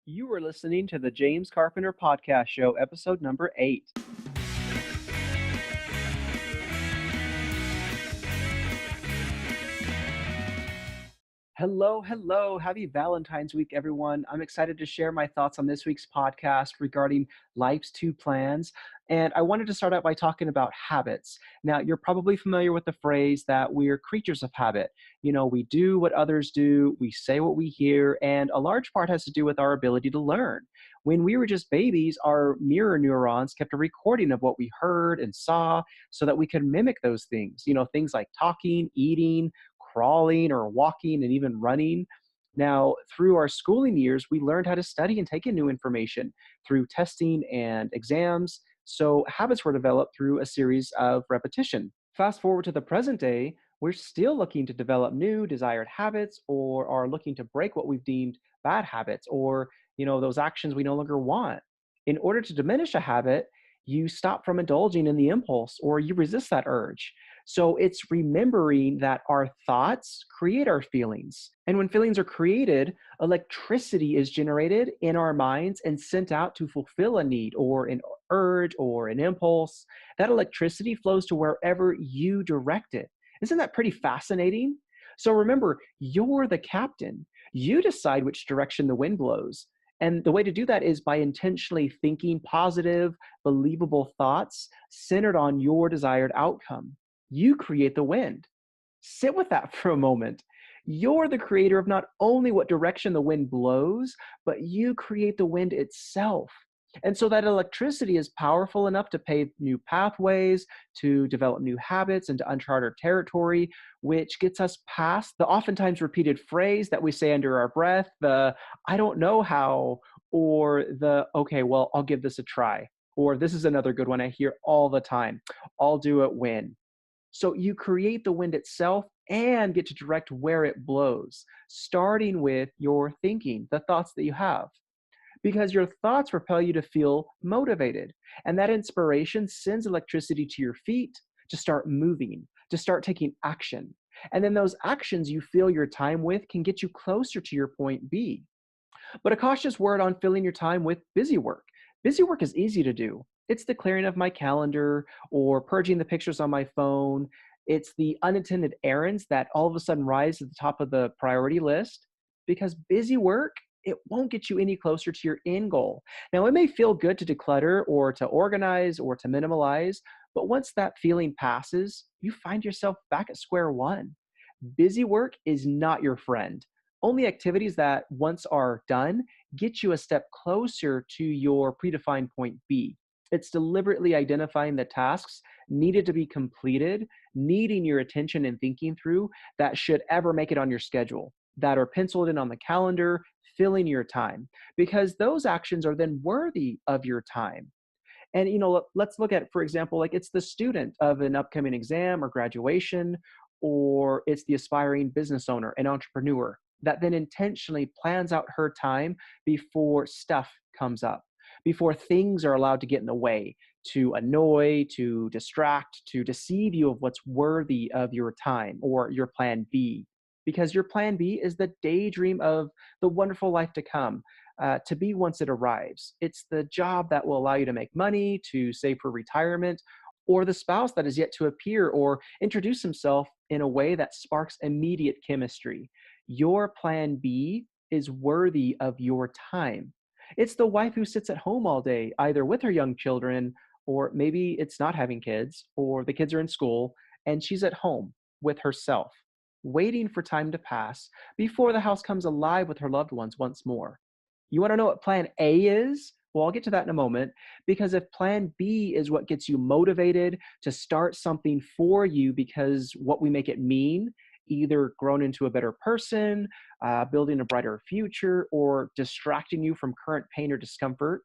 You are listening to the James Carpenter Podcast Show, episode number 8. Hello, hello. Happy Valentine's Week, everyone. I'm excited to share my thoughts on this week's podcast regarding life's two plans. And I wanted to start out by talking about habits. Now, you're probably familiar with the phrase that we're creatures of habit. We do what others do, we say what we hear, and a large part has to do with our ability to learn. When we were just babies, our mirror neurons kept a recording of what we heard and saw so that we could mimic those things. Things like talking, eating, crawling or walking and even running. Now, through our schooling years, we learned how to study and take in new information through testing and exams. So habits were developed through a series of repetition. Fast forward to the present day, we're still looking to develop new desired habits or are looking to break what we've deemed bad habits or, those actions we no longer want. In order to diminish a habit, you stop from indulging in the impulse or you resist that urge. So it's remembering that our thoughts create our feelings. And when feelings are created, electricity is generated in our minds and sent out to fulfill a need or an urge or an impulse. That electricity flows to wherever you direct it. Isn't that pretty fascinating? So remember, you're the captain. You decide which direction the wind blows. And the way to do that is by intentionally thinking positive, believable thoughts centered on your desired outcome. You create the wind. Sit with that for a moment. You're the creator of not only what direction the wind blows, but you create the wind itself. And so that electricity is powerful enough to pave new pathways, to develop new habits, and to uncharted our territory, which gets us past the oftentimes repeated phrase that we say under our breath, the I don't know how, or the okay, well, I'll give this a try. Or this is another good one I hear all the time. I'll do it when. So you create the wind itself and get to direct where it blows, starting with your thinking, the thoughts that you have. Because your thoughts propel you to feel motivated. And that inspiration sends electricity to your feet to start moving, to start taking action. And then those actions you fill your time with can get you closer to your point B. But a cautious word on filling your time with busy work. Busy work is easy to do. It's the clearing of my calendar or purging the pictures on my phone. It's the unintended errands that all of a sudden rise to the top of the priority list because busy work, it won't get you any closer to your end goal. Now, it may feel good to declutter or to organize or to minimalize, but once that feeling passes, you find yourself back at square one. Busy work is not your friend. Only activities that, once are done, get you a step closer to your predefined point B. It's deliberately identifying the tasks needed to be completed, needing your attention and thinking through that should ever make it on your schedule, that are penciled in on the calendar, filling your time, because those actions are then worthy of your time. And let's look at, for example, like it's the student of an upcoming exam or graduation, or it's the aspiring business owner, an entrepreneur that then intentionally plans out her time before stuff comes up, before things are allowed to get in the way, to annoy, to distract, to deceive you of what's worthy of your time or your plan B. Because your plan B is the daydream of the wonderful life to come, to be once it arrives. It's the job that will allow you to make money, to save for retirement, or the spouse that is yet to appear or introduce himself in a way that sparks immediate chemistry. Your plan B is worthy of your time. It's the wife who sits at home all day, either with her young children, or maybe it's not having kids, or the kids are in school, and she's at home with herself, waiting for time to pass before the house comes alive with her loved ones once more. You want to know what plan A is? Well, I'll get to that in a moment, because if plan B is what gets you motivated to start something for you because what we make it mean, either grown into a better person, building a brighter future, or distracting you from current pain or discomfort,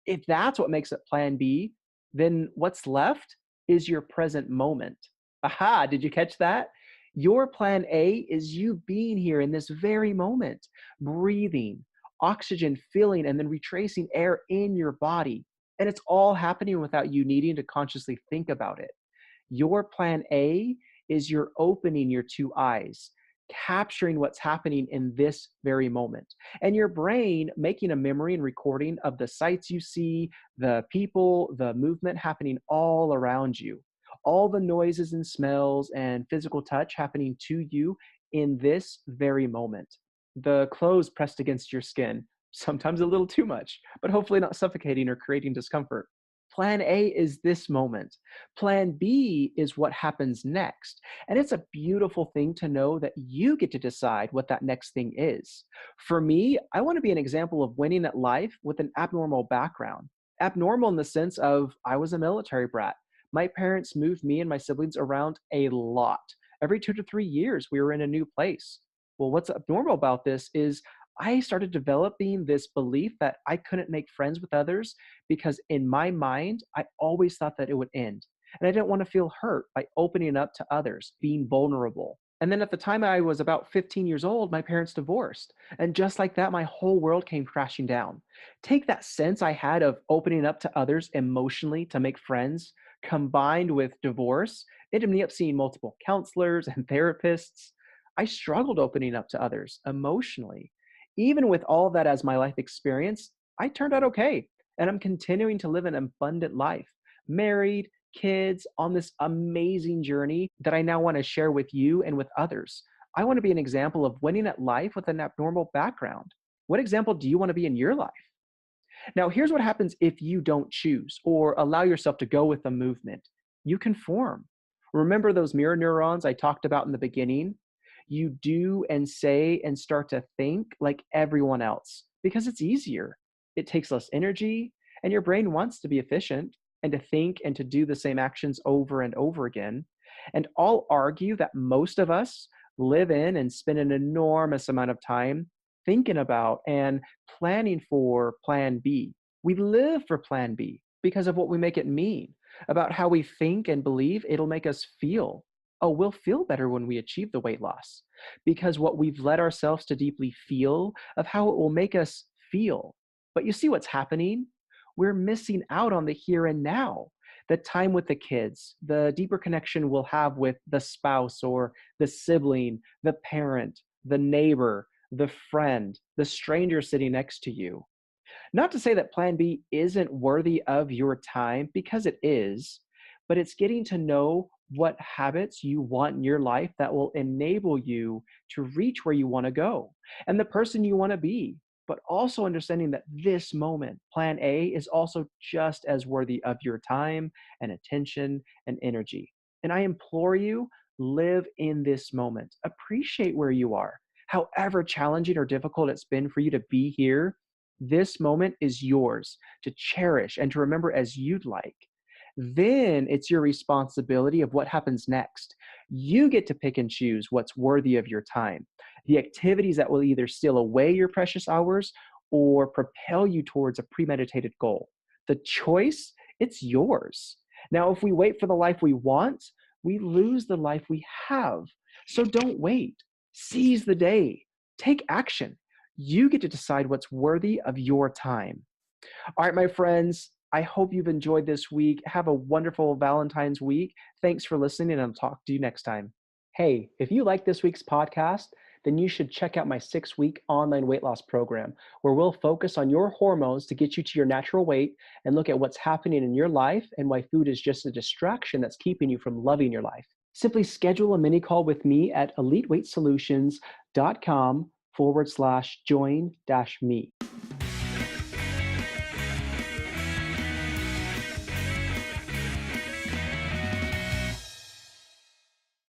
if that's what makes it plan B, then what's left is your present moment. Aha, did you catch that? Your plan A is you being here in this very moment, breathing, oxygen filling, and then retracing air in your body. And it's all happening without you needing to consciously think about it. Your plan A is you're opening your two eyes, capturing what's happening in this very moment. And your brain making a memory and recording of the sights you see, the people, the movement happening all around you, all the noises and smells and physical touch happening to you in this very moment. The clothes pressed against your skin, sometimes a little too much, but hopefully not suffocating or creating discomfort. Plan A is this moment. Plan B is what happens next. And it's a beautiful thing to know that you get to decide what that next thing is. For me, I want to be an example of winning at life with an abnormal background. Abnormal in the sense of I was a military brat. My parents moved me and my siblings around a lot. Every 2 to 3 years, we were in a new place. Well, what's abnormal about this is I started developing this belief that I couldn't make friends with others because in my mind, I always thought that it would end. And I didn't want to feel hurt by opening up to others, being vulnerable. And then at the time I was about 15 years old, my parents divorced. And just like that, my whole world came crashing down. Take that sense I had of opening up to others emotionally to make friends, combined with divorce, it ended me up seeing multiple counselors and therapists. I struggled opening up to others emotionally. Even with all of that as my life experience, I turned out okay. And I'm continuing to live an abundant life, married, kids, on this amazing journey that I now want to share with you and with others. I want to be an example of winning at life with an abnormal background. What example do you want to be in your life? Now, here's what happens if you don't choose or allow yourself to go with the movement. You conform. Remember those mirror neurons I talked about in the beginning? You do and say and start to think like everyone else because it's easier. It takes less energy, and your brain wants to be efficient and to think and to do the same actions over and over again. And I'll argue that most of us live in and spend an enormous amount of time thinking about and planning for plan B. We live for plan B because of what we make it mean, about how we think and believe it'll make us feel. Oh, we'll feel better when we achieve the weight loss because what we've led ourselves to deeply feel of how it will make us feel. But you see what's happening? We're missing out on the here and now, the time with the kids, the deeper connection we'll have with the spouse or the sibling, the parent, the neighbor, the friend, the stranger sitting next to you. Not to say that plan B isn't worthy of your time, because it is, but it's getting to know what habits you want in your life that will enable you to reach where you want to go and the person you want to be. But also understanding that this moment, plan A, is also just as worthy of your time and attention and energy. And I implore you, live in this moment. Appreciate where you are. However challenging or difficult it's been for you to be here, this moment is yours to cherish and to remember as you'd like. Then it's your responsibility of what happens next. You get to pick and choose what's worthy of your time, the activities that will either steal away your precious hours or propel you towards a premeditated goal. The choice, it's yours. Now, if we wait for the life we want, we lose the life we have. So don't wait. Seize the day. Take action. You get to decide what's worthy of your time. All right, my friends, I hope you've enjoyed this week. Have a wonderful Valentine's week. Thanks for listening, and I'll talk to you next time. Hey, if you like this week's podcast, then you should check out my 6-week online weight loss program, where we'll focus on your hormones to get you to your natural weight and look at what's happening in your life and why food is just a distraction that's keeping you from loving your life. Simply schedule a mini call with me at eliteweightsolutions.com/join-me.